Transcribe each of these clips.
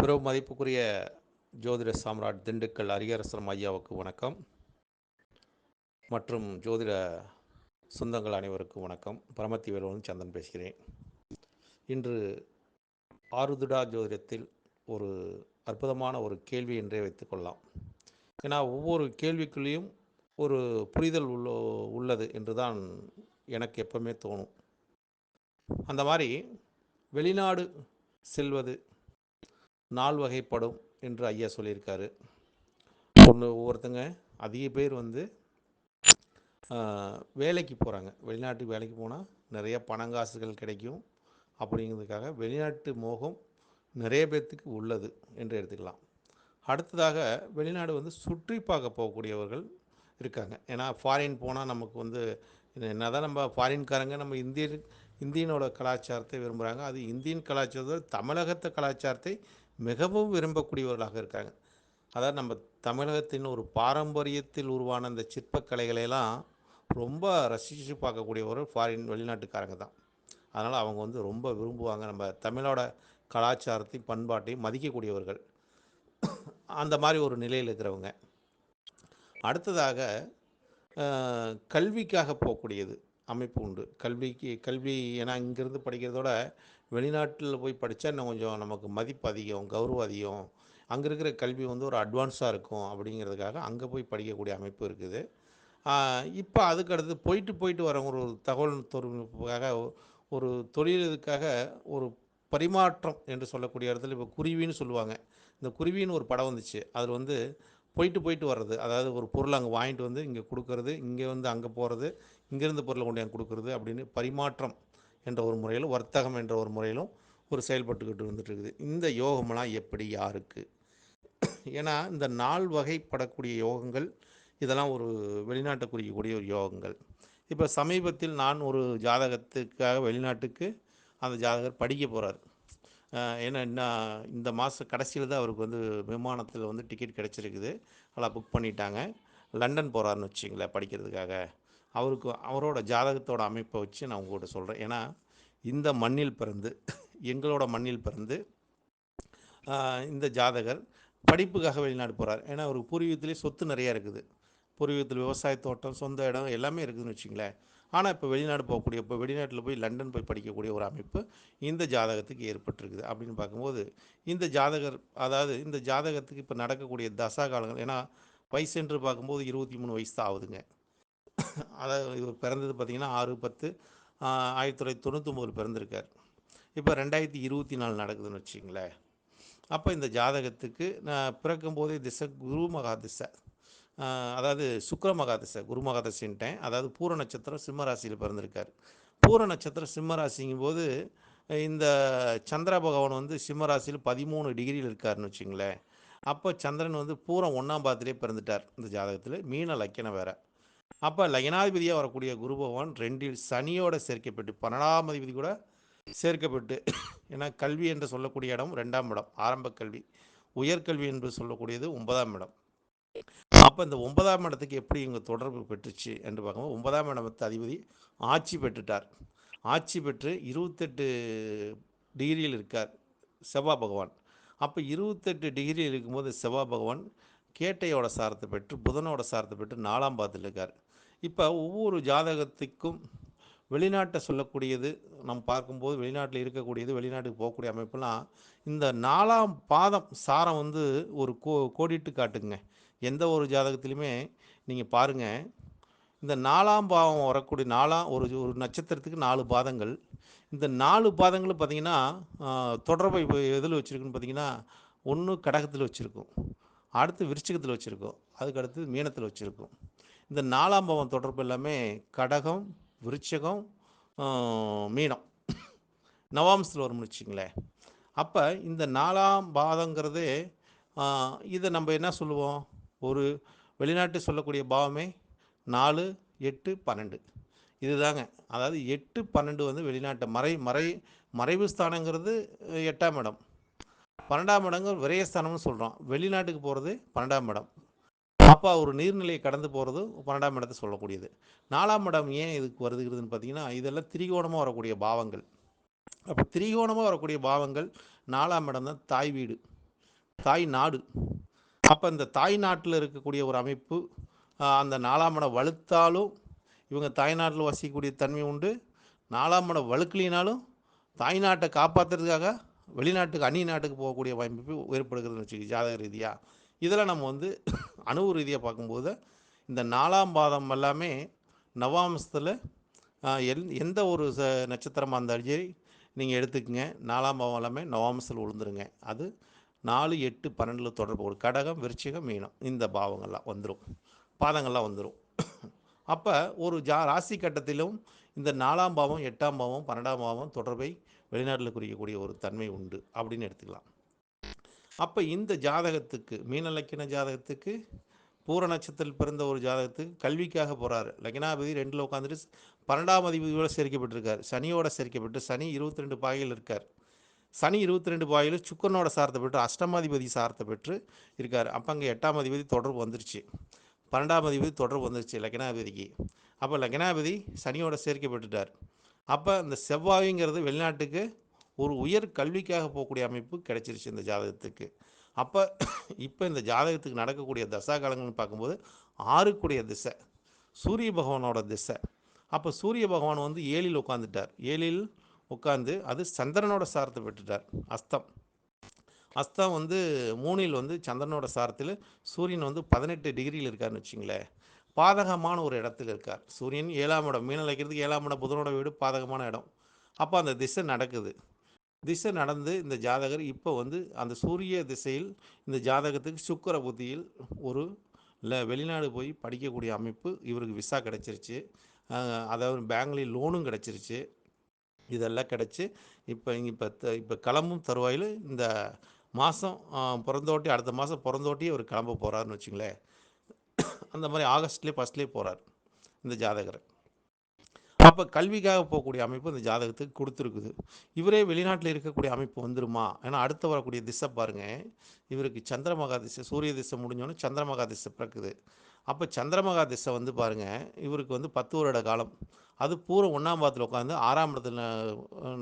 பெரும் மதிப்புக்குரிய ஜோதிட சாம்ராட் திண்டுக்கல் அரியரசரம் ஐயாவுக்கு வணக்கம். மற்றும் ஜோதிட சொந்தங்கள் அனைவருக்கும் வணக்கம். பரமத்தி வேலுவன் சந்தன் பேசுகிறேன். இன்று ஆருதுடா ஜோதிடத்தில் ஒரு அற்புதமான ஒரு கேள்வி என்றே வைத்துக்கொள்ளலாம். ஏன்னா ஒவ்வொரு கேள்விக்குள்ளேயும் ஒரு புரிதல் உள்ளது என்று தான் எனக்கு எப்பவுமே தோணும். அந்த மாதிரி வெளிநாடு செல்வது நாள் வகைப்படும் என்று ஐயா சொல்லியிருக்காரு. ஒவ்வொருத்தங்க அதிக பேர் வேலைக்கு போகிறாங்க. வெளிநாட்டுக்கு வேலைக்கு போனால் நிறைய பணங்காசுகள் கிடைக்கும் அப்படிங்கிறதுக்காக வெளிநாட்டு மோகம் நிறைய பேர்த்துக்கு உள்ளது என்று எடுத்துக்கலாம். அடுத்ததாக வெளிநாடு சுற்றி பார்க்க போகக்கூடியவர்கள் இருக்காங்க. ஏன்னா ஃபாரின் போனால் நமக்கு என்ன தான் நம்ம ஃபாரின்காரங்க நம்ம இந்தியனோட கலாச்சாரத்தை விரும்புகிறாங்க. அது இந்தியன் கலாச்சாரத்தை தமிழகத்து கலாச்சாரத்தை மிகவும் விரும்பக்கூடியவர்களாக இருக்காங்க. அதாவது நம்ம தமிழகத்தின் ஒரு பாரம்பரியத்தில் உருவான அந்த சிற்பக்கலைகளையெல்லாம் ரொம்ப ரசித்து பார்க்கக்கூடியவர்கள் வெளிநாட்டுக்காரங்க தான். அதனால் அவங்க ரொம்ப விரும்புவாங்க. நம்ம தமிழோட கலாச்சாரத்தையும் பண்பாட்டையும் மதிக்கக்கூடியவர்கள் அந்த மாதிரி ஒரு நிலையில் இருக்கிறவங்க. அடுத்ததாக கல்விக்காக போகக்கூடியது அமைப்பு உண்டு. கல்வி ஏன்னா இங்கேருந்து படிக்கிறதோட வெளிநாட்டில் போய் படித்தா இன்னும் கொஞ்சம் நமக்கு மதிப்பு அதிகம், கௌரவம் அதிகம், அங்கே இருக்கிற கல்வி ஒரு அட்வான்ஸாக இருக்கும் அப்படிங்கிறதுக்காக அங்கே போய் படிக்கக்கூடிய அமைப்பு இருக்குது. இப்போ அதுக்கடுத்து போயிட்டு வரவங்க ஒரு தகவல் தொழில்நுட்பத்துக்காக ஒரு தொழிலுக்காக ஒரு பரிமாற்றம் என்று சொல்லக்கூடிய இடத்துல இப்போ குருவின்னு சொல்லுவாங்க. இந்த குருவின்னு ஒரு படம் வந்துச்சு. அதில் போயிட்டு வர்றது, அதாவது ஒரு பொருள் அங்கே வாங்கிட்டு இங்கே கொடுக்கறது, இங்கே அங்கே போகிறது, இங்கேருந்து பொருளை கொண்டு அங்கே கொடுக்கறது அப்படின்னு பரிமாற்றம் என்ற ஒரு முறையிலும் வர்த்தகம் என்ற ஒரு முறையிலும் ஒரு செயல்பட்டுக்கிட்டு வந்துட்டுருக்குது. இந்த யோகமெல்லாம் எப்படி யாருக்கு? ஏன்னா இந்த நாள் வகைப்படக்கூடிய யோகங்கள் இதெல்லாம் ஒரு நாட்டை குறிக்கக்கூடிய ஒரு யோகங்கள். இப்போ சமீபத்தில் நான் ஒரு ஜாதகத்துக்காக வெளிநாட்டுக்கு அந்த ஜாதகர் படிக்க போகிறார். ஏன்னா இந்த மாத கடைசியில் தான் அவருக்கு விமானத்தில் டிக்கெட் கிடச்சிருக்குது. அதெல்லாம் புக் பண்ணிட்டாங்க. லண்டன் போகிறாருன்னு வச்சிங்களேன் படிக்கிறதுக்காக. அவரோட ஜாதகத்தோட அமைப்பை வச்சு நான் உங்கள்கிட்ட சொல்கிறேன். ஏன்னா இந்த மண்ணில் பிறந்து எங்களோட மண்ணில் பிறந்து இந்த ஜாதகர் படிப்புக்காக வெளிநாடு போகிறார். ஏன்னா அவருக்கு பூர்வீகத்திலே சொத்து நிறையா இருக்குது. பூர்வீகத்தில் விவசாய தோட்டம், சொந்த இடம் எல்லாமே இருக்குதுன்னு வச்சிங்களேன். ஆனால் இப்போ வெளிநாடு போகக்கூடிய, இப்போ வெளிநாட்டில் போய் லண்டன் போய் படிக்கக்கூடிய ஒரு அமைப்பு இந்த ஜாதகத்துக்கு ஏற்பட்டிருக்குது. அப்படின்னு பார்க்கும்போது இந்த ஜாதகர், அதாவது இந்த ஜாதகத்துக்கு இப்போ நடக்கக்கூடிய தசா காலங்கள், ஏன்னா வயசு என்று பார்க்கும்போது 23 வயசு தான் ஆகுதுங்க. அதாவது இவர் பிறந்தது பார்த்திங்கன்னா 6/10/1999 பிறந்திருக்கார். இப்போ 2024 நடக்குதுன்னு வச்சிங்களேன். அப்போ இந்த ஜாதகத்துக்கு நான் பிறக்கும்போதே திசை குரு மகா திசை, அதாவது சுக்கிர மகாதசை, குரு மகாதசைன்ட்டேன். அதாவது பூர நட்சத்திரம் சிம்ம ராசியில் பிறந்திருக்கார். பூர நட்சத்திரம் சிம்ம ராசிங்கும் போது இந்த சந்திர பகவான் சிம்ம ராசியில் 13 டிகிரியில் இருக்காருன்னு வச்சுங்களேன். அப்போ சந்திரன் பூரம் 1ஆம் பாதத்திலே பிறந்துட்டார் இந்த ஜாதகத்தில். மீன லக்கணம் வேறு. அப்போ லக்னாதிபதியாக வரக்கூடிய குரு பகவான் 2இல் சனியோட சேர்க்கப்பட்டு 12ஆம் அதிபதி கூட சேர்க்கப்பட்டு, ஏன்னா கல்வி என்று சொல்லக்கூடிய இடம் 2ஆம் இடம், ஆரம்ப கல்வி. உயர்கல்வி என்று சொல்லக்கூடியது 9ஆம் இடம். அப்போ இந்த 9ஆம் இடத்துக்கு எப்படி இங்கே தொடர்பு பெற்றுச்சு என்று பார்க்கும்போது 9ஆம் இடத்து அதிபதி ஆட்சி பெற்றுட்டார். ஆட்சி பெற்று 28 டிகிரியில் இருக்கார் செவ்வாய் பகவான். அப்போ 28 டிகிரியில் இருக்கும்போது செவ்வாய் பகவான் கேட்டையோட சாரத்தை பெற்று புதனோட சாரத்தை பெற்று 4ஆம் பாதத்தில் இருக்கார். இப்போ ஒவ்வொரு ஜாதகத்துக்கும் வெளிநாட்டை சொல்லக்கூடியது நம்ம பார்க்கும்போது வெளிநாட்டில் இருக்கக்கூடியது, வெளிநாட்டுக்கு போகக்கூடிய அமைப்புலாம் இந்த 4ஆம் பாதம் சாரம் ஒரு கோடிட்டு காட்டுங்க. எந்த ஒரு ஜாதகத்திலுமே நீங்கள் பாருங்கள், இந்த 4ஆம் பாவம் வரக்கூடிய ஒரு நட்சத்திரத்துக்கு 4 பாதங்கள். இந்த 4 பாதங்களும் பார்த்திங்கன்னா தொடர்பை எதில் வச்சுருக்குன்னு பார்த்திங்கன்னா, ஒன்று கடகத்தில் வச்சுருக்கும், அடுத்து விருச்சிகத்தில் வச்சுருக்கோம், அதுக்கு அடுத்து மீனத்தில் வச்சுருக்கோம். இந்த 4ஆம் பாவம் தொடர்பு எல்லாமே கடகம், விருச்சிகம், மீனம், நவாம்சத்தில் வரும்னு வச்சுங்களேன். அப்போ இந்த 4ஆம் பாதங்கிறதே இதை நம்ம என்ன சொல்லுவோம், ஒரு வெளிநாட்டு சொல்லக்கூடிய பாவமே 4, 8, 12 இதுதாங்க. அதாவது 8, 12 வெளிநாட்டு மறைவு ஸ்தானங்கிறது 8ஆம் இடம், 12ஆம் இடங்கிறது விரயஸ்தானம்னு சொல்கிறோம். வெளிநாட்டுக்கு போகிறது 12ஆம் இடம். அப்போ ஒரு நீர்நிலையை கடந்து போகிறது 12ஆம் இடத்தை சொல்லக்கூடியது. 4ஆம் இடம் ஏன் இதுக்கு வருதுங்கிறதுன்னு பார்த்தீங்கன்னா, இதெல்லாம் திரிகோணமாக வரக்கூடிய பாவங்கள். அப்போ திரிகோணமாக வரக்கூடிய பாவங்கள் 4ஆம் இடம் தான் தாய் வீடு. தாய் நாடு. அப்போ இந்த தாய் நாட்டில் இருக்கக்கூடிய ஒரு அமைப்பு, அந்த 4ஆம் இடம் வலுத்தாலும் இவங்க தாய்நாட்டில் வசிக்கக்கூடிய தன்மை உண்டு. 4ஆம் இடம் வலுக்கலினாலும் தாய்நாட்டை காப்பாற்றுறதுக்காக வெளிநாட்டுக்கு அந்நிய நாட்டுக்கு போகக்கூடிய வாய்ப்பு ஏற்படுகிறதுன்னு வச்சுக்கி ஜாதக ரீதியாக. இதெல்லாம் நம்ம வந்து அணுவு ரீதியாக பார்க்கும்போது இந்த 4ஆம் பாதம் எல்லாமே நவாம்சத்தில் எந்த ஒரு நட்சத்திரமாக இருந்தாலும் சரி நீங்கள் எடுத்துக்கங்க, 4ஆம் பாவம் எல்லாமே நவாம்சத்தில் விழுந்துருங்க. அது 4, 8, 12 தொடர்பு ஒரு கடகம், விருச்சிகம், மீனம் இந்த பாவங்கள்லாம் வந்துடும், பாதங்கள்லாம் வந்துடும். அப்போ ஒரு ராசி கட்டத்திலும் இந்த 4ஆம் பாவம், 8ஆம் பாவம், 12ஆம் பாவம் தொடர்பை வெளிநாட்டில் குறிக்கக்கூடிய ஒரு தன்மை உண்டு அப்படின்னு எடுத்துக்கலாம். அப்போ இந்த ஜாதகத்துக்கு மீன லக்கின ஜாதகத்துக்கு பூர நட்சத்திரத்தில் பிறந்த ஒரு ஜாதகத்துக்கு கல்விக்காக போகிறாரு. லக்னாபதி 2ல் உட்காந்துட்டு 12ஆம் அதிபதியோடு சேர்க்கப்பட்டிருக்கார். சனியோட சேர்க்கப்பட்டு சனி 22 பாகையில் இருக்கார். சனி 22 பாகையில் சுக்கரனோட சாரத்தை பெற்று அஷ்டமாதிபதி சாரத்தை பெற்று இருக்கார். அப்போ அங்கே 8ஆம் அதிபதி தொடர்பு வந்துருச்சு, 12ஆம் அதிபதி தொடர்பு வந்துருச்சு லக்னாபதிக்கு. அப்போ லக்னாபதி சனியோட சேர்க்கப்பட்டுட்டார். அப்போ இந்த செவ்வாய்ங்கிறது வெளிநாட்டுக்கு ஒரு உயர் கல்விக்காக போகக்கூடிய அமைப்பு கிடைச்சிருச்சு இந்த ஜாதகத்துக்கு. அப்போ இப்போ இந்த ஜாதகத்துக்கு நடக்கக்கூடிய தசா காலங்கள்னு பார்க்கும்போது 6க்குடைய திசை சூரிய பகவானோட திசை. அப்போ சூரிய பகவான் வந்து 7ல் உட்காந்துட்டார். 7ல் உட்காந்து அது சந்திரனோட சாரத்தை பெற்றுட்டார். அஸ்தம் வந்து 3ல் வந்து சந்திரனோட சாரத்தில் சூரியன் வந்து 18 டிகிரியில் இருக்காருன்னு வச்சுங்களேன். பாதகமான ஒரு இடத்துல இருக்கார். சூரியன் 7ஆம் இடம், மீனம் வைக்கிறதுக்கு 7ஆம் இடம் புதனோட வீடு பாதகமான இடம். அப்போ அந்த திசை நடக்குது. திசை நடந்து இந்த ஜாதகர் இப்போ வந்து அந்த சூரிய திசையில் இந்த ஜாதகத்துக்கு சுக்கிர புத்தியில் ஒரு வெளிநாடு போய் படிக்கக்கூடிய அமைப்பு இவருக்கு விசா கிடச்சிருச்சு. அதாவது பேங்க்லேயும் லோனும் கிடச்சிருச்சு. இதெல்லாம் கிடச்சி இப்போ கிளம்பும் தருவாயில் இந்த மாதம் பிறந்தோட்டி அடுத்த மாதம் பிறந்தோட்டி அவர் கிளம்ப போகிறாருன்னு வச்சுங்களேன். அந்த மாதிரி ஆகஸ்ட்லேயே ஃபஸ்ட்லேயே போகிறார் இந்த ஜாதகரை. அப்போ கல்விக்காக போகக்கூடிய அமைப்பு இந்த ஜாதகத்துக்கு கொடுத்துருக்குது. இவரே வெளிநாட்டில் இருக்கக்கூடிய அமைப்பு வந்துருமா? ஏன்னா அடுத்து வரக்கூடிய திசை பாருங்கள், இவருக்கு சந்திரமகா திசை, சூரிய திசை முடிஞ்சோன்னே சந்திரமகா திசை பிறக்குது. அப்போ சந்திரமகா திசை வந்து பாருங்கள், இவருக்கு வந்து 10 வருட காலம், அது பூரா 1ஆம் பாவத்தில் உட்காந்து 6ஆம் இடத்துல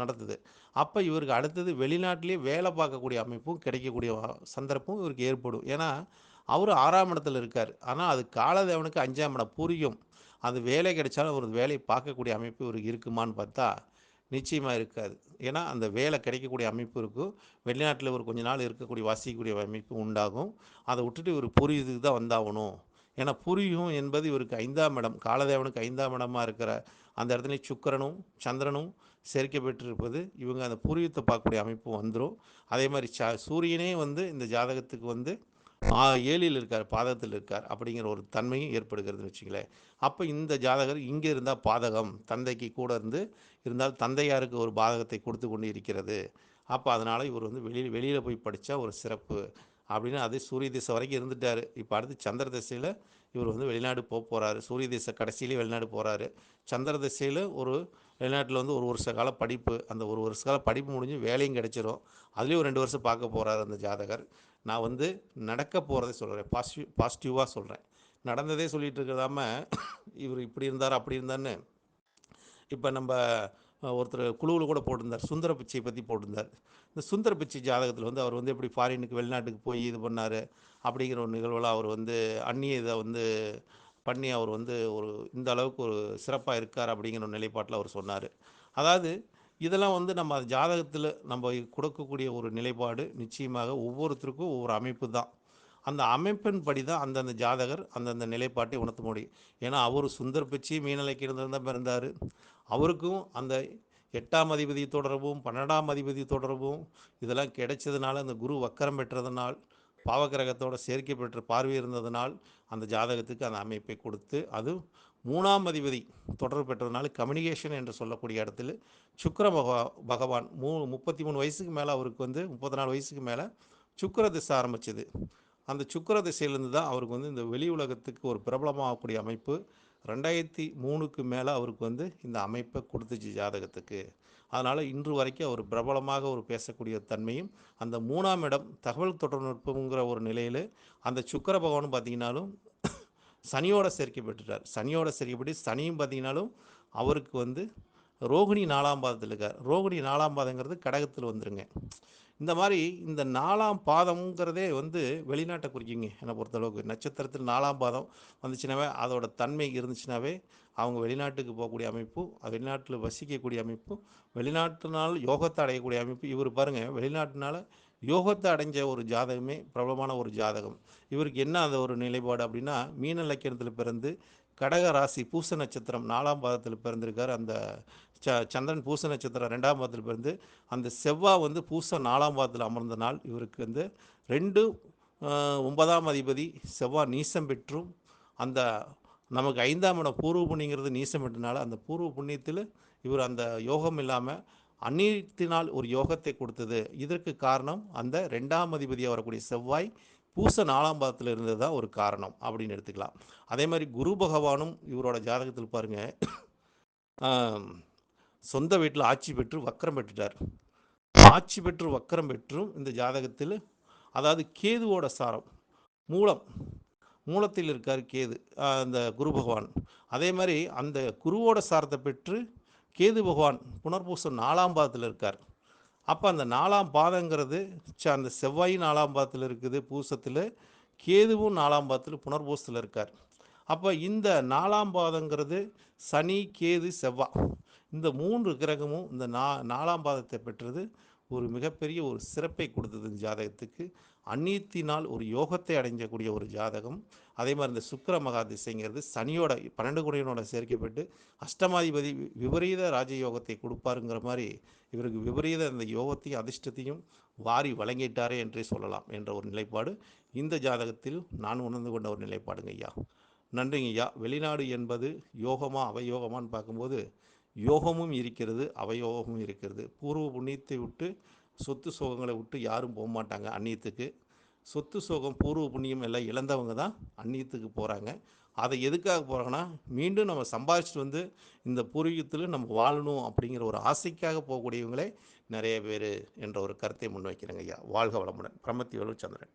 நடத்துது. அப்போ இவருக்கு அடுத்தது வெளிநாட்டிலே வேலை பார்க்கக்கூடிய அமைப்பும் கிடைக்கக்கூடிய சந்தர்ப்பம் இவருக்கு ஏற்படும். ஏன்னா அவர் 6ஆம் இடத்துல இருக்கார். ஆனால் அது காலதேவனுக்கு 5ஆம் இடம் பூரியும். அது வேலை கிடைச்சாலும் ஒரு வேலையை பார்க்கக்கூடிய அமைப்பு இவருக்கு இருக்குமான்னு பார்த்தா நிச்சயமாக இருக்காது. ஏன்னா அந்த வேலை கிடைக்கக்கூடிய அமைப்பு இருக்கும், வெளிநாட்டில் ஒரு கொஞ்ச நாள் இருக்கக்கூடிய வசிக்கக்கூடிய அமைப்பு உண்டாகும். அதை விட்டுட்டு இவர் பூர்வீகத்துக்கு தான் வந்தாகணும். ஏன்னா பூர்வீகம் என்பது இவருக்கு 5ஆம் இடம், காலதேவனுக்கு 5ஆம் இடமாக இருக்கிற அந்த இடத்துல சுக்கிரனும் சந்திரனும் சேர்க்கப்பட்டிருப்பது இவங்க அந்த பூர்வீகத்தை பார்க்கக்கூடிய அமைப்பு வந்துடும். அதே மாதிரி சூரியனே வந்து இந்த ஜாதகத்துக்கு வந்து 7ல் இருக்கார், பாதகத்தில் இருக்கார் அப்படிங்கிற ஒரு தன்மையும் ஏற்படுகிறதுன்னு வச்சுங்களேன். அப்போ இந்த ஜாதகர் இங்கே இருந்தால் பாதகம், தந்தைக்கு கூட இருந்தால் தந்தையாருக்கு ஒரு பாதகத்தை கொடுத்து கொண்டு இருக்கிறது. அப்போ அதனால் இவர் வந்து வெளியில் போய் படித்தா ஒரு சிறப்பு அப்படின்னு அது சூரிய திசை வரைக்கும் இருந்துட்டார். இப்போ அடுத்து சந்திர திசையில் இவர் வந்து வெளிநாடு போகிறாரு. சூரிய திசை கடைசியிலே வெளிநாடு போகிறாரு. சந்திர திசையில் ஒரு வெளிநாட்டில் வந்து ஒரு வருஷ கால படிப்பு, அந்த ஒரு வருஷ கால படிப்பு முடிஞ்சு வேலையும் கிடைச்சிரும். அதுலேயும் ஒரு 2 வருஷம் பார்க்க போகிறாரு அந்த ஜாதகர். நான் வந்து நடக்க போகிறதே சொல்கிறேன், பாசிட்டிவாக சொல்கிறேன். நடந்ததே சொல்லிகிட்டு இருக்கிறதாம இவர் இப்படி இருந்தார் அப்படி இருந்தார்னு. இப்போ நம்ம ஒருத்தர் குழுவில் கூட போட்டிருந்தார், சுந்தர பிச்சை பற்றி போட்டிருந்தார். இந்த சுந்தர பிச்சை ஜாதகத்தில் வந்து அவர் வந்து எப்படி ஃபாரினுக்கு வெளிநாட்டுக்கு போய் இது பண்ணார் அப்படிங்கிற ஒரு நிகழ்வில் அவர் வந்து அந்நிய இதை வந்து பண்ணி அவர் வந்து ஒரு இந்த அளவுக்கு ஒரு சிறப்பாக இருக்கார் அப்படிங்கிற ஒரு நிலைப்பாட்டில் அவர் சொன்னார். அதாவது இதெல்லாம் வந்து நம்ம ஜாதகத்தில் நம்ம கொடுக்கக்கூடிய ஒரு நிலைப்பாடு நிச்சயமாக ஒவ்வொருத்தருக்கும் ஒவ்வொரு அமைப்பு தான். அந்த அமைப்பின் படி தான் அந்தந்த ஜாதகர் அந்தந்த நிலைப்பாட்டை உணர்த்த முடியும். ஏன்னா அவர் சுந்தர பிச்சை மீனலைக்கு இருந்திருந்தால் பிறந்தார். அவருக்கும் அந்த 8ஆம் அதிபதி தொடர்பும் 12ஆம் அதிபதி தொடர்பும் இதெல்லாம் கிடைச்சதுனால, அந்த குரு வக்கரம் பெற்றதுனால், பாவகிரகத்தோட சேர்க்கை பெற்ற பார்வை இருந்ததுனால் அந்த ஜாதகத்துக்கு அந்த அமைப்பை கொடுத்து, அது 3ஆம் அதிபதி தொடர்பு பெற்றதுனால கம்யூனிகேஷன் என்று சொல்லக்கூடிய இடத்துல சுக்கிர பகவான் 33 வயசுக்கு மேலே அவருக்கு வந்து 34 வயசுக்கு மேலே சுக்கிர திசை ஆரம்பிச்சது. அந்த சுக்கிர திசையிலேருந்து தான் அவருக்கு வந்து இந்த வெளி உலகத்துக்கு ஒரு பிரபலமாகக்கூடிய அமைப்பு 2003க்கு மேலே அவருக்கு வந்து இந்த அமைப்பை கொடுத்துச்சு ஜாதகத்துக்கு. அதனால் இன்று வரைக்கும் அவர் பிரபலமாக ஒரு பேசக்கூடிய தன்மையும், அந்த 3ஆம் இடம் தகவல் தொழில்நுட்பங்கிற ஒரு நிலையில் அந்த சுக்கிர பகவானும் பார்த்திங்கனாலும் சனியோட சேர்க்கை பெற்றுட்டார். சனியோட சேர்க்கைப்பட்டு சனியும் பார்த்திங்கனாலும் அவருக்கு வந்து ரோகிணி 4ஆம் பாதத்தில் இருக்கார். ரோகிணி 4ஆம் பாதங்கிறது கடகத்தில் வந்துருங்க. இந்த மாரி இந்த 4ஆம் பாதம்ங்கிறதே வந்து வெளிநாட்ட குறிக்குங்க என்ன பொறுத்தளவுக்கு. நட்சத்திரத்தில் 4ஆம் பாதம் வந்துச்சுனாவே, அதோட தன்மை இருந்துச்சுனாவே, அவங்க வெளிநாட்டுக்கு போகக்கூடிய அமைப்பும், வெளிநாட்டில வசிக்கக்கூடிய அமைப்பும், வெளிநாட்டினால் யோகத்த அடையக்கூடிய அமைப்பு. இவரு பாருங்க வெளிநாட்டுனால யோகத்த அடைஞ்ச ஒரு ஜாதகமே பிரபலமான ஒரு ஜாதகம். இவருக்கு என்ன அந்த ஒரு நிலைப்பாடு அப்டின்னா, மீன லக்கினத்தில பிறந்து, கடக ராசி பூச நட்சத்திரம் 4ஆம் பாதத்தில பிறந்திருக்காரு. அந்த சந்திரன் பூச நட்சத்திரம் 2ஆம் பாதத்தில பிறந்து, அந்த செவ்வா வந்து பூச 4ஆம் பாதத்தில அமர்ந்த நாள் இவருக்கு வந்து 2 9ஆம் அதிபதி செவ்வா நீசம் பெற்றும், அந்த நமக்கு 5ஆம் இடம் பூர்வ புண்ணியங்கிறது நீசம் பெற்றனால, அந்த பூர்வ புண்ணியத்தில இவர் அந்த யோகம் இல்லாம அந்நியத்தினால் ஒரு யோகத்தை கொடுத்தது. இதற்கு காரணம் அந்த 2ஆம் அதிபதியா வரக்கூடிய செவ்வாய் பூச 4ஆம் பாதத்தில இருந்தது தான் ஒரு காரணம் அப்படின்னு எடுத்துக்கலாம். அதே மாரி குரு பகவானும் இவரோட ஜாதகத்தில பாருங்க, அ சொந்த வீட்ல ஆட்சி பெற்று வக்ரம் பெற்றுட்டார். ஆட்சி பெற்று வக்ரம் பெற்றும் இந்த ஜாதகத்தில் அதாவது கேதுவோட சாரம் மூலம் மூலத்தில் இருக்கார் கேது, அந்த குரு பகவான். அதே மாதிரி அந்த குருவோட சாரத்தை பெற்று கேது பகவான் புனர்பூசம் 4ஆம் பாதத்தில் இருக்கார். அப்போ அந்த 4ஆம் பாதங்கிறது அந்த செவ்வாய் 4ஆம் பாதத்தில் இருக்குது பூசத்தில், கேதுவும் 4ஆம் பாதத்தில் புனர்பூசத்தில் இருக்கார். அப்போ இந்த 4ஆம் பாதங்கிறது சனி, கேது, செவ்வாய் இந்த 3 கிரகமும் இந்த 4ஆம் பாதத்தை பெற்றது ஒரு மிகப்பெரிய ஒரு சிறப்பை கொடுத்தது இந்த ஜாதகத்துக்கு. அந்நியத்தினால் ஒரு யோகத்தை அடைஞ்சக்கூடிய ஒரு ஜாதகம். அதே மாதிரி இந்த சுக்கிர மகா திசைங்கிறது சனியோட 12 குடையனோட சேர்க்கப்பட்டு அஷ்டமாதிபதி விபரீத ராஜயோகத்தை கொடுப்பாருங்கிற மாதிரி இவருக்கு விபரீத அந்த யோகத்தையும் அதிர்ஷ்டத்தையும் வாரி வழங்கிட்டாரே என்றே சொல்லலாம் என்ற ஒரு நிலைப்பாடு இந்த ஜாதகத்தில் நான் உணர்ந்து கொண்ட ஒரு நிலைப்பாடுங்க ஐயா. நன்றிங்க ஐயா. வெளிநாடு என்பது யோகமா அவயோகமான்னு பார்க்கும்போது யோகமும் இருக்கிறது, அவயோகமும் இருக்கிறது. பூர்வ புண்ணியத்தை விட்டு சொத்து சோகங்களை விட்டு யாரும் போகமாட்டாங்க அந்நியத்துக்கு. சொத்து சோகம் பூர்வ புண்ணியம் எல்லாம் இழந்தவங்க தான் அந்நியத்துக்கு போகிறாங்க. அதை எதுக்காக போகிறாங்கன்னா, மீண்டும் நம்ம சம்பாதிச்சுட்டு வந்து இந்த பூர்வீகத்தில் நம்ம வாழணும் அப்படிங்கிற ஒரு ஆசைக்காக போகக்கூடியவங்களே நிறைய பேர் என்ற ஒரு கருத்தை முன்வைக்கிறேங்க ஐயா. வாழ்க வளமுடன். பிரம்மத்தி வேலு சந்திரன்.